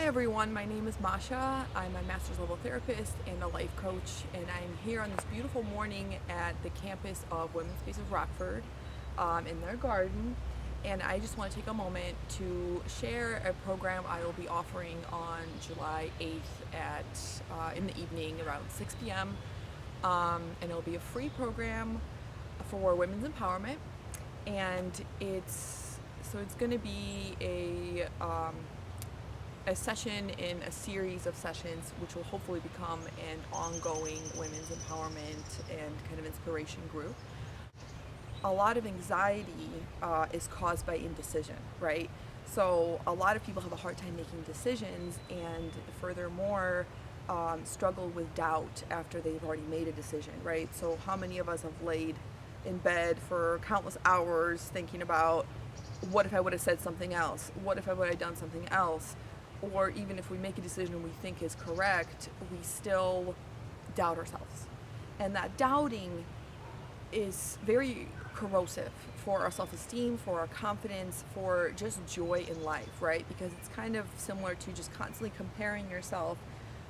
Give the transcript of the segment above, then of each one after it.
everyone, my name is Masha. I'm a master's level therapist and a life coach, and I'm here on this beautiful morning at the campus of Women's Space of Rockford in their garden. And I just want to take a moment to share a program I will be offering on July 8th in the evening around 6 p.m. And it'll be a free program for women's empowerment, and it's going to be a session in a series of sessions which will hopefully become an ongoing women's empowerment and kind of inspiration group. A lot of anxiety is caused by indecision, right? So a lot of people have a hard time making decisions, and furthermore struggle with doubt after they've already made a decision, right? So how many of us have laid in bed for countless hours thinking about, what if I would have said something else? What if I would have done something else? Or even if we make a decision we think is correct, we still doubt ourselves. And that doubting is very corrosive for our self-esteem, for our confidence, for just joy in life, right? Because it's kind of similar to just constantly comparing yourself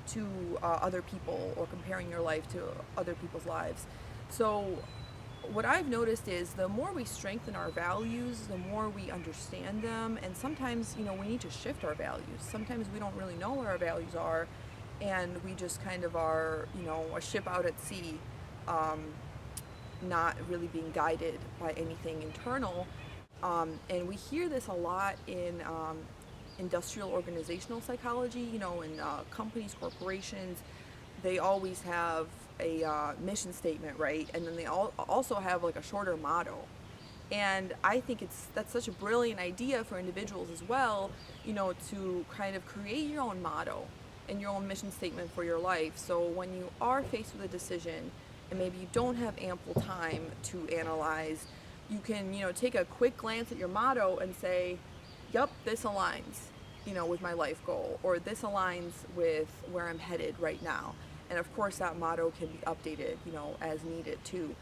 to other people, or comparing your life to other people's lives. So what I've noticed is the more we strengthen our values, the more we understand them, and sometimes, we need to shift our values. Sometimes we don't really know what our values are, and we just kind of are, a ship out at sea, not really being guided by anything internal. And we hear this a lot in industrial organizational psychology, in companies, corporations. They always have a mission statement, right? And then they also have like a shorter motto. And I think that's such a brilliant idea for individuals as well, to kind of create your own motto and your own mission statement for your life. So when you are faced with a decision and maybe you don't have ample time to analyze, you can, take a quick glance at your motto and say, yep, this aligns, with my life goal, or this aligns with where I'm headed right now. And of course that motto can be updated, as needed too.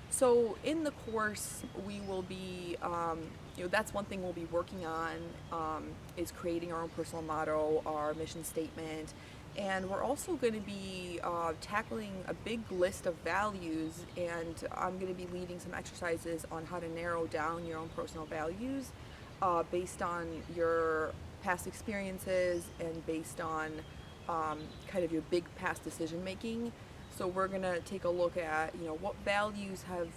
So in the course, we will be, that's one thing we'll be working on, is creating our own personal motto, our mission statement. And we're also going to be tackling a big list of values, and I'm going to be leading some exercises on how to narrow down your own personal values based on your past experiences and based on kind of your big past decision making. So we're going to take a look at, what values have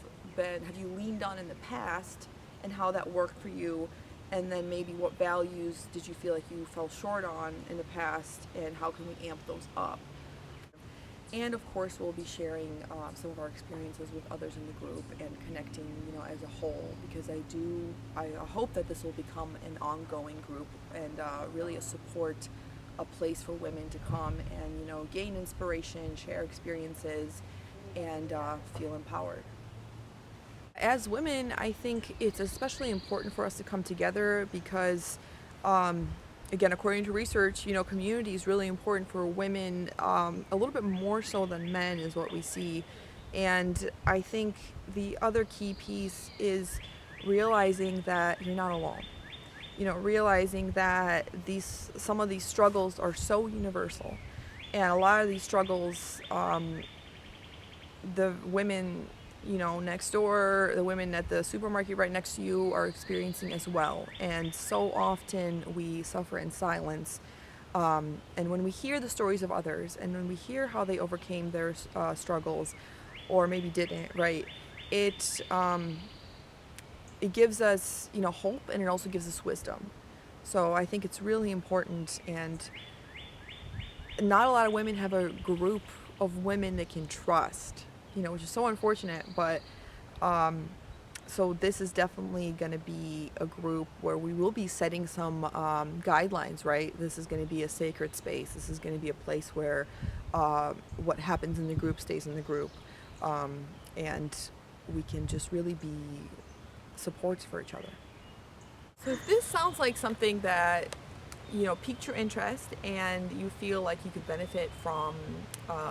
you leaned on in the past and how that worked for you, and then maybe what values did you feel like you fell short on in the past, and how can we amp those up. And of course we'll be sharing some of our experiences with others in the group and connecting, as a whole, because I hope that this will become an ongoing group and really a place for women to come and, gain inspiration, share experiences, and feel empowered. As women, I think it's especially important for us to come together because, again, according to research, community is really important for women, a little bit more so than men is what we see. And I think the other key piece is realizing that you're not alone. Realizing that some of these struggles are so universal, and a lot of these struggles, the women, next door, the women at the supermarket right next to you are experiencing as well. And so often we suffer in silence. And when we hear the stories of others, and when we hear how they overcame their struggles, or maybe didn't, right, it gives us, hope, and it also gives us wisdom. So I think it's really important, and not a lot of women have a group of women they can trust, which is so unfortunate. But so this is definitely going to be a group where we will be setting some guidelines, right? This is going to be a sacred space. This is going to be a place where what happens in the group stays in the group, and we can just really be supports for each other. So if this sounds like something that piqued your interest, and you feel like you could benefit from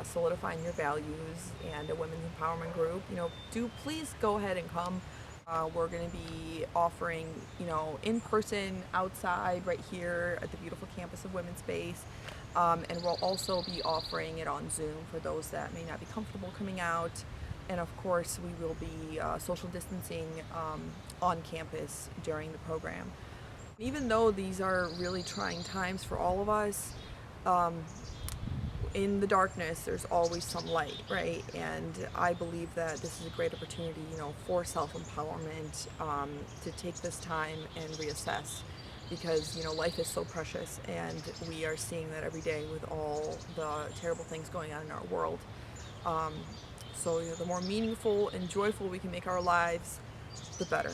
solidifying your values and a women's empowerment group, do please go ahead and come We're going to be offering, in person, outside, right here at the beautiful campus of Women's Space. And we'll also be offering it on Zoom for those that may not be comfortable coming out. And of course, we will be social distancing on campus during the program. Even though these are really trying times for all of us, um, in the darkness, there's always some light, right? And I believe that this is a great opportunity, for self-empowerment, to take this time and reassess because, life is so precious and we are seeing that every day with all the terrible things going on in our world. Um, so, the more meaningful and joyful we can make our lives, the better.